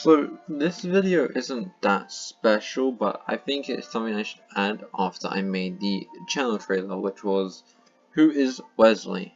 So this video isn't that special, but I think it's something I should add after I made the channel trailer, which was, who is Wesley?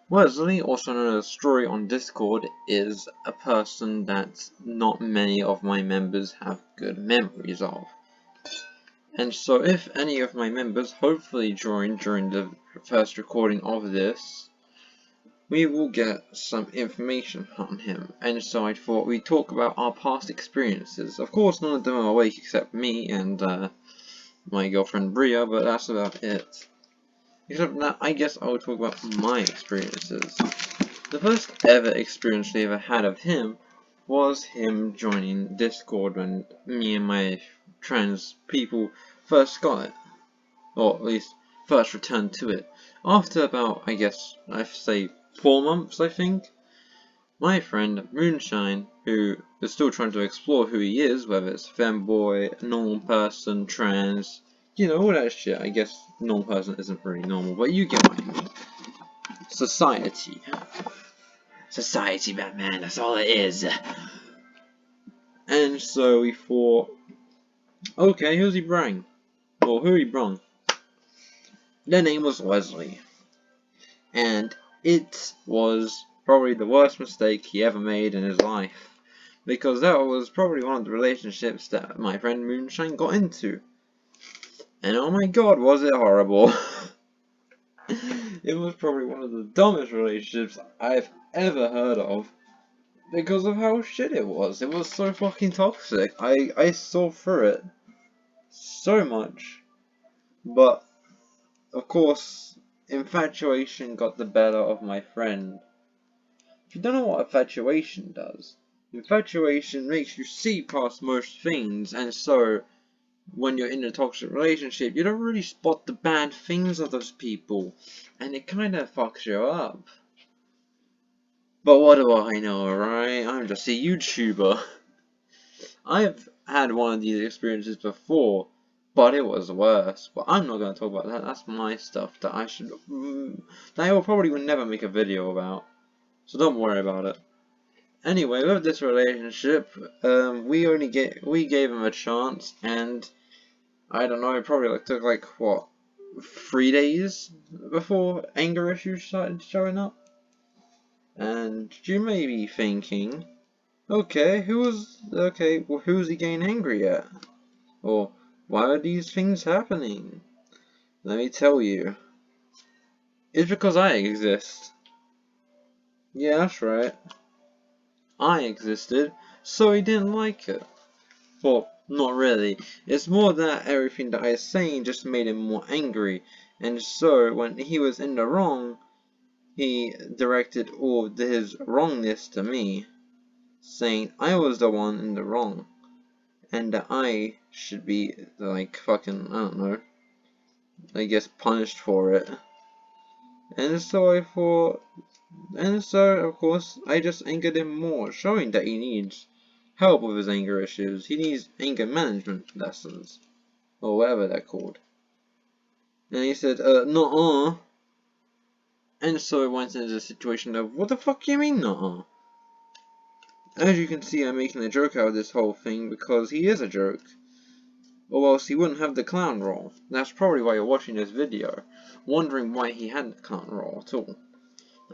Wesley, also known as Story on Discord, is a person that not many of my members have good memories of. And so if any of my members hopefully join during the first recording of this, we will get some information on him, and so I thought we'd talk about our past experiences. Of course, none of them are awake except me and my girlfriend Bria, but that's about it. Except that I guess I will talk about my experiences. The first ever experience we ever had of him was him joining Discord when me and my trans people first got it, or at least first returned to it. After about, I guess, I'd say 4 months, I think, my friend Moonshine, who is still trying to explore who he is, whether it's femboy, normal person, trans, you know, all that shit. I guess normal person isn't really normal, but you get what I mean. Society. Society, Batman, that's all it is. And so we thought, okay, who's he bring? Or who he brung? Their name was Wesley. And it was probably the worst mistake he ever made in his life, because that was probably one of the relationships that my friend Moonshine got into. And oh my god, was it horrible. It was probably one of the dumbest relationships I've ever heard of, because of how shit it was. It was so fucking toxic. I saw through it so much. But, of course, infatuation got the better of my friend. If you don't know what infatuation does, infatuation makes you see past most things, and so when you're in a toxic relationship, you don't really spot the bad things of those people, and it kinda fucks you up. But what do I know, right? I'm just a YouTuber. I've had one of these experiences before, but it was worse. But I'm not going to talk about that. That's my stuff that I should, that I will probably never make a video about. So don't worry about it. Anyway, with this relationship, we gave him a chance, and I don't know, it probably took what, 3 days before anger issues started showing up. And you may be thinking, okay, who's he getting angry at? Or why are these things happening? Let me tell you. It's because I exist. Yeah, that's right. I existed, so he didn't like it. Well, not really. It's more that everything that I was saying just made him more angry, and so when he was in the wrong, he directed all of his wrongness to me, saying I was the one in the wrong, and that I should be, like, fucking, I don't know, I guess punished for it. And so I thought, and so of course I just angered him more, showing that he needs help with his anger issues. He needs anger management lessons, or whatever they're called. And he said, nuh-uh. And so I went into the situation of, what the fuck do you mean, nuh-uh? As you can see, I'm making a joke out of this whole thing because he is a jerk. Or else he wouldn't have the clown role. That's probably why you're watching this video, wondering why he had the clown role at all.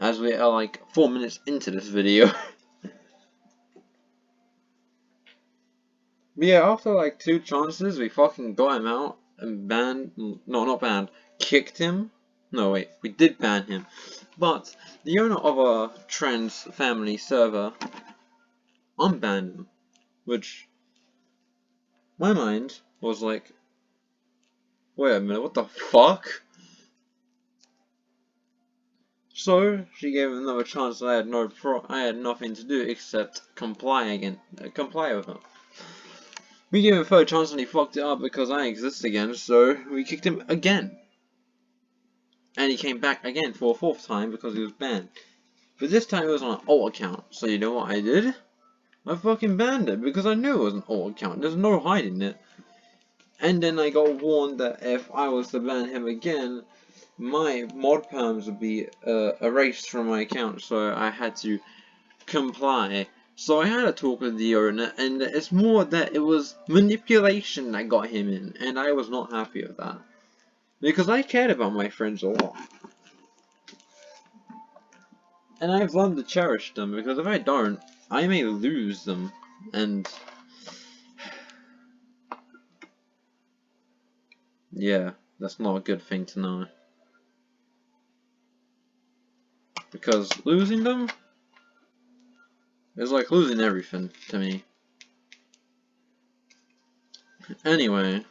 As we are like 4 minutes into this video. But yeah, after like 2 chances, we fucking got him out and kicked him. No wait, we did ban him. But the owner of our trans family server unbanned him, which my mind was like, wait a minute, what the fuck? So she gave him another chance, and I had nothing to do except comply with him. We gave him a third chance and he fucked it up because I exist again, so we kicked him again. And he came back again for a 4th time because he was banned. But this time it was on an alt account, so you know what I did? I fucking banned it because I knew it was an alt account, there's no hiding it. And then I got warned that if I was to ban him again, my mod perms would be erased from my account, so I had to comply So I had a talk with the owner, and it's more that it was manipulation that got him in, and I was not happy with that. Because I cared about my friends a lot. And I've learned to cherish them, because if I don't, I may lose them. And yeah, that's not a good thing to know. Because losing them is like losing everything to me. Anyway,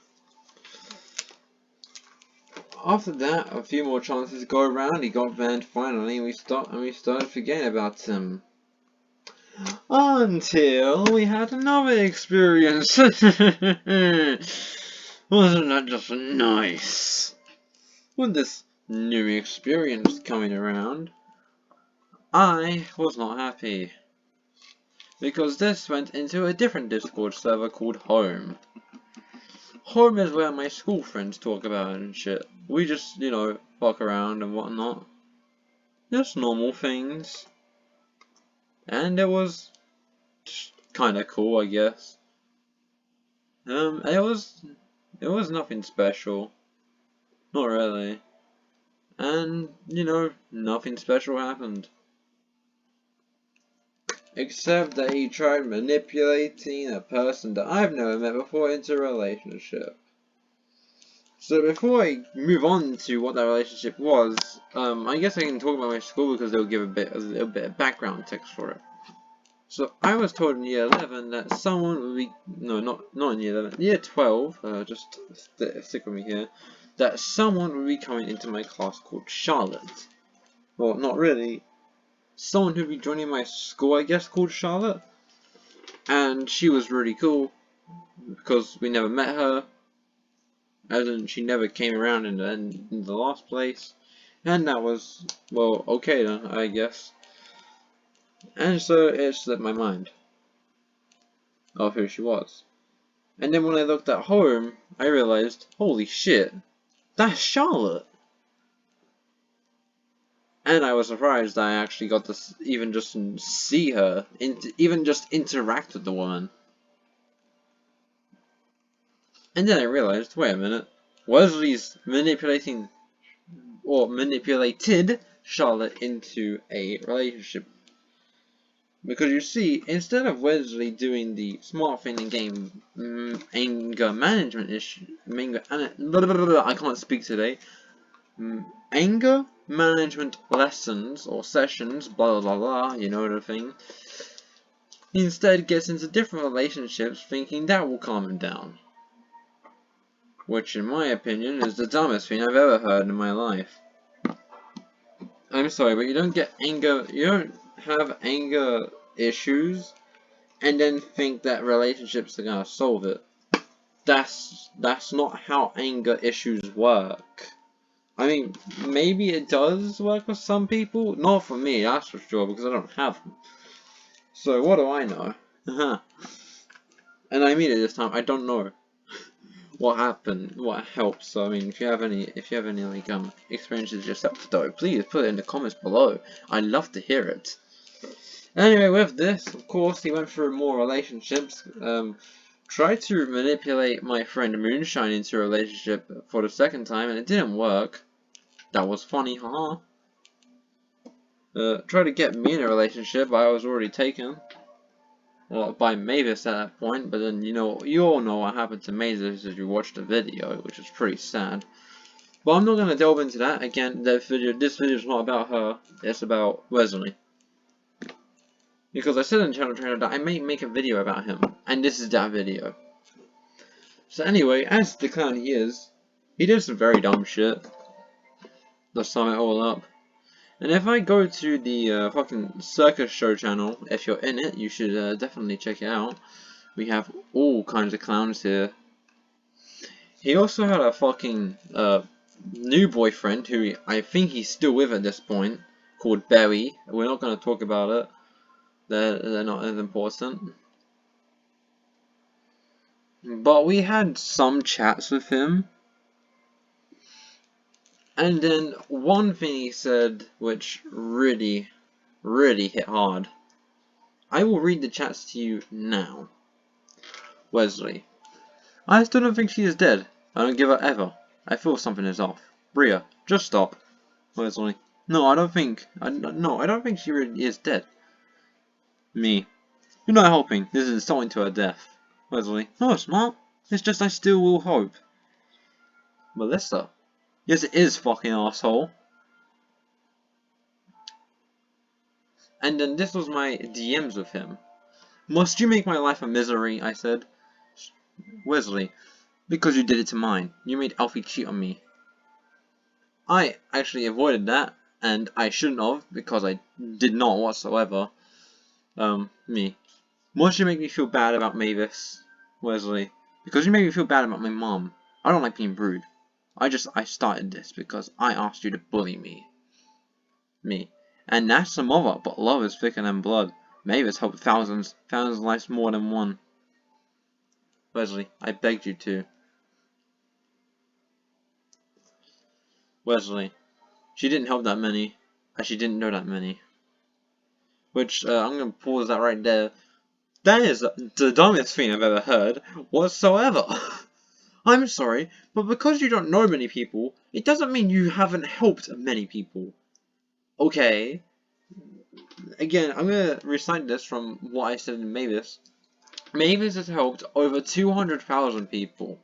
after that, a few more chances go around. He got banned finally, and we started forgetting about him. Until we had another experience. Wasn't that just nice? With this new experience coming around, I was not happy. Because this went into a different Discord server called Home. Home is where my school friends talk about it and shit. We just, you know, fuck around and whatnot. Just normal things. And it was just kinda cool, I guess. It was nothing special. Not really. And, you know, nothing special happened. Except that he tried manipulating a person that I've never met before into a relationship. So before I move on to what that relationship was, I guess I can talk about my school because they'll give a little bit of background text for it. So I was told in year 11 that someone would be, no, not in year 11, year 12, just stick with me here, that someone would be coming into my class called Charlotte. Well, not really. Someone who'd be joining my school, I guess, called Charlotte. And she was really cool, because we never met her, as in she never came around in the last place. And that was, well, okay then, I guess. And so it slipped my mind of who she was. And then when I looked at Home, I realized, holy shit, that's Charlotte! And I was surprised that I actually got to even just see her, even just interact with the woman. And then I realized, wait a minute, Wesley's manipulated Charlotte into a relationship. Because you see, instead of Wesley doing the smart thing in game, anger management issue, I can't speak today, anger management lessons or sessions, blah blah blah, you know the thing, he instead gets into different relationships thinking that will calm him down. Which, in my opinion, is the dumbest thing I've ever heard in my life. I'm sorry, but you don't have anger issues and then think that relationships are gonna solve it. That's not how anger issues work. I mean, maybe it does work for some people, not for me, that's for sure, because I don't have them. So what do I know? And I mean it this time, I don't know what happened, what helps. So I mean, if you have any like experiences yourself though, please put it in the comments below. I'd love to hear it. Anyway, with this, of course, he went through more relationships. Tried to manipulate my friend Moonshine into a relationship for the second time, and it didn't work. That was funny, haha. Tried to get me in a relationship, but I was already taken. Well, by Mavis at that point, but then you all know what happened to Mavis if you watched the video, which is pretty sad. But I'm not gonna delve into that. Again, this video is not about her. It's about Wesley. Because I said in the channel trailer that I may make a video about him, and this is that video. So anyway, as the clown he is, he did some very dumb shit. To sum it all up. And if I go to the fucking circus show channel, if you're in it, you should definitely check it out. We have all kinds of clowns here. He also had a fucking new boyfriend, who I think he's still with at this point, called Barry. We're not going to talk about it. They're not as important. But we had some chats with him. And then one thing he said, which really hit hard. I will read the chats to you now. Wesley. I still don't think she is dead. I don't give her ever. I feel something is off. Bria, just stop. Wesley. No, I don't think she really is dead. Me. You're not helping. This is insulting to her death. Wesley. No, it's not. It's just I still will hope. Melissa. Yes, it is, fucking asshole. And then this was my DMs with him. Must you make my life a misery? I said. Wesley. Because you did it to mine. You made Alfie cheat on me. I actually avoided that, and I shouldn't have, because I did not whatsoever. Me. Must you make me feel bad about Mavis? Wesley. Because you made me feel bad about my mom. I don't like being rude. I started this because I asked you to bully me. Me. And that's the mother, but love is thicker than blood. Mavis helped thousands lives more than one. Wesley. I begged you to. Wesley. She didn't help that many, and she didn't know that many. Which, I'm gonna pause that right there. That is the dumbest thing I've ever heard, whatsoever. I'm sorry, but because you don't know many people, it doesn't mean you haven't helped many people. Okay. Again, I'm gonna recite this from what I said in Mavis. Mavis has helped over 200,000 people.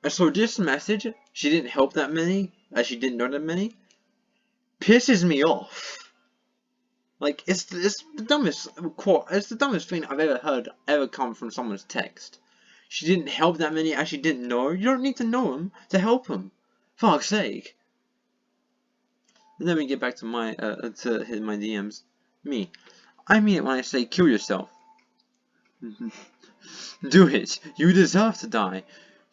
And so this message, she didn't help that many, as she didn't know that many, pisses me off. Like, it's the dumbest quote, it's the dumbest thing I've ever heard ever come from someone's text. She didn't help that many as she didn't know. You don't need to know them to help them. Fuck's sake. And then we get back to my my DMs. Me. I mean it when I say kill yourself. Do it. You deserve to die.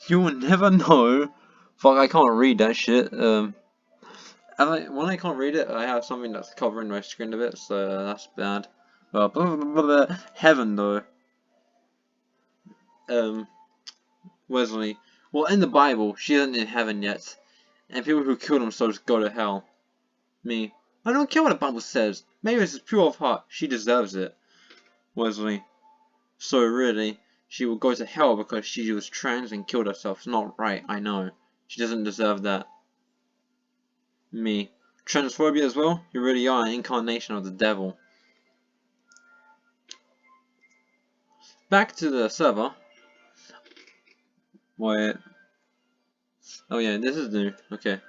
You will never know. Fuck, I can't read that shit. When I can't read it, I have something that's covering my screen a bit, so that's bad. Heaven though. Wesley. Well, in the Bible, she isn't in heaven yet, and people who kill themselves go to hell. Me. I don't care what the Bible says. Maybe it's pure of heart. She deserves it. Wesley. So really, she will go to hell because she was trans and killed herself. It's not right, I know. She doesn't deserve that. Me. Transphobia as well? You really are an incarnation of the devil. Back to the server. Wait. Oh yeah, this is new. Okay.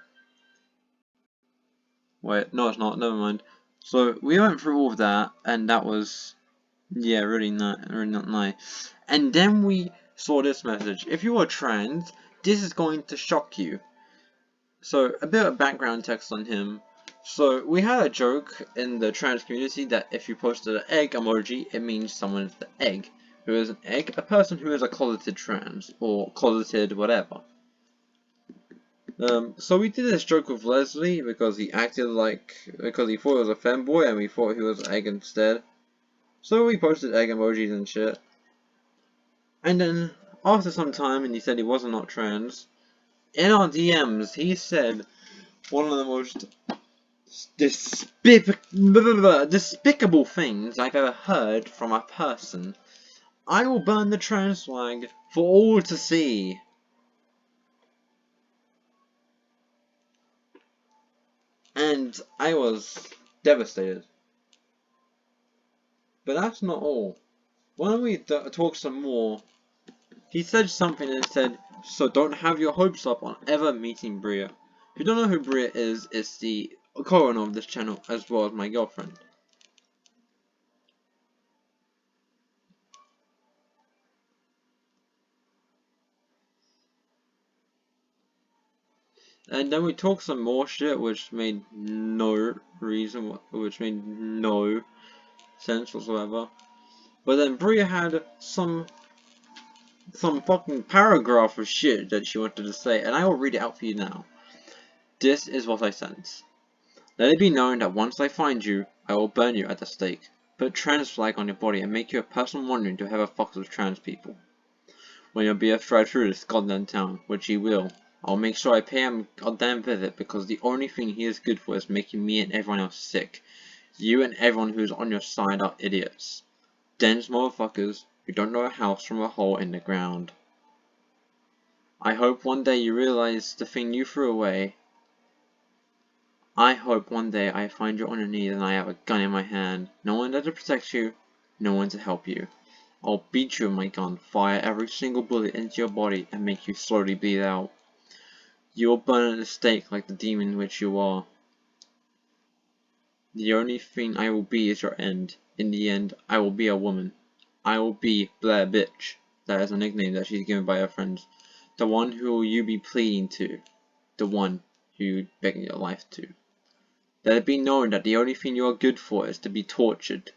Wait, no it's not. Never mind. So we went through all of that, and that was, yeah, really not nice. And then we saw this message. If you are trans, this is going to shock you. So a bit of background text on him. So we had a joke in the trans community that if you posted an egg emoji, it means someone is the egg. Who is an egg? A person who is a closeted trans, or closeted whatever. So we did this joke with Wesley because he acted like, because he thought he was a femboy and we thought he was an egg instead. So we posted egg emojis and shit. And then, after some time, and he said he was not trans, in our DMs, he said one of the most despicable things I've ever heard from a person. I will burn the trans flag for all to see. And I was devastated. But that's not all. Why don't we talk some more? He said something and said, so don't have your hopes up on ever meeting Bria. If you don't know who Bria is, it's the co-owner of this channel as well as my girlfriend. And then we talked some more shit which made no reason, which made no sense whatsoever. But then Bria had some fucking paragraph of shit that she wanted to say, and I will read it out for you now. This is what I sent. Let it be known that once I find you, I will burn you at the stake. Put trans flag on your body and make you a person wondering to ever fuck with trans people. When your BF drives through this goddamn town, which he will, I'll make sure I pay him a goddamn visit because the only thing he is good for is making me and everyone else sick. You and everyone who's on your side are idiots. Dense motherfuckers who don't know a house from a hole in the ground. I hope one day you realize the thing you threw away. I hope one day I find you on your knees and I have a gun in my hand. No one there to protect you, no one to help you. I'll beat you with my gun, fire every single bullet into your body and make you slowly bleed out. You will burn at the stake like the demon which you are. The only thing I will be is your end. In the end, I will be a woman. I will be Blair Bitch. That is a nickname that she's given by her friends. The one who you be pleading to. The one who you begging your life to. Let it be known that the only thing you are good for is to be tortured.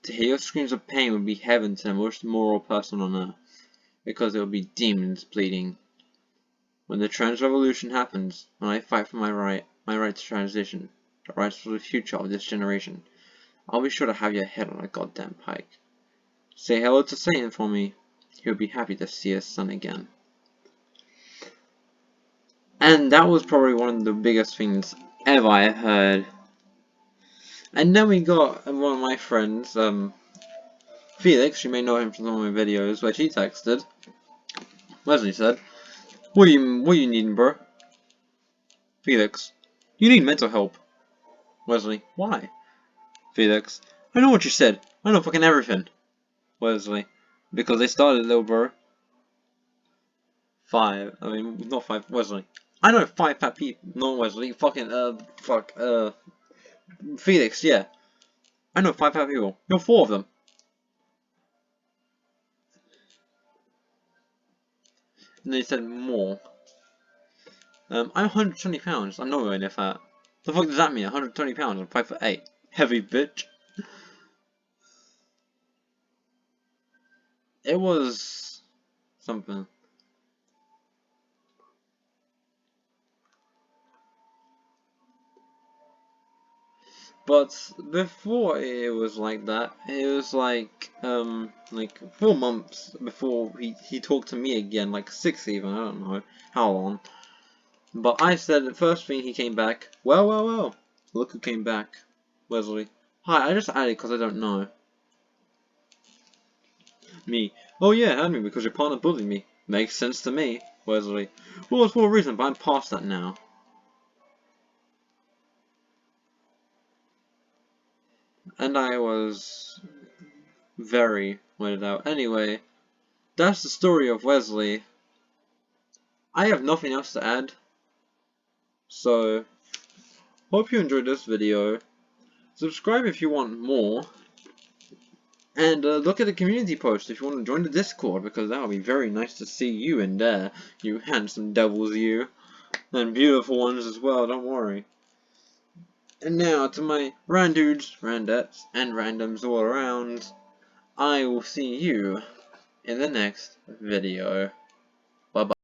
To hear your screams of pain would be heaven to the most moral person on earth. Because it will be demons pleading. When the trans revolution happens, when I fight for my right to transition, the rights for the future of this generation, I'll be sure to have your head on a goddamn pike. Say hello to Satan for me. He'll be happy to see his son again. And that was probably one of the biggest things ever I heard. And then we got one of my friends, Felix, you may know him from some of my videos, where she texted. Wesley said, What you needing, bro? Felix, you need mental help. Wesley, why? Felix, I know what you said. I know fucking everything. Wesley, because they started, little bro. Not five. Wesley, I know 5 fat people. No, Wesley, Felix, yeah. I know 5 fat people. You're 4 of them. And they said more. I'm 120 pounds. I'm nowhere near fat. The fuck does that mean? 120 pounds. I'm 5'8". Heavy bitch. It was something. But before it was like that, it was like 4 months before he talked to me again, like 6 even, I don't know how long. But I said the first thing he came back, well, look who came back, Wesley. Hi, I just added because I don't know. Me, oh yeah, add me because your partner bullied me. Makes sense to me, Wesley. Well, it's for a reason, but I'm past that now. And I was very weirded out. Anyway, that's the story of Wesley. I have nothing else to add. So, hope you enjoyed this video. Subscribe if you want more. And look at the community post if you want to join the Discord, because that would be very nice to see you in there. You handsome devils, you. And beautiful ones as well, don't worry. And now to my randudes, randettes, and randoms all around. I will see you in the next video. Bye bye.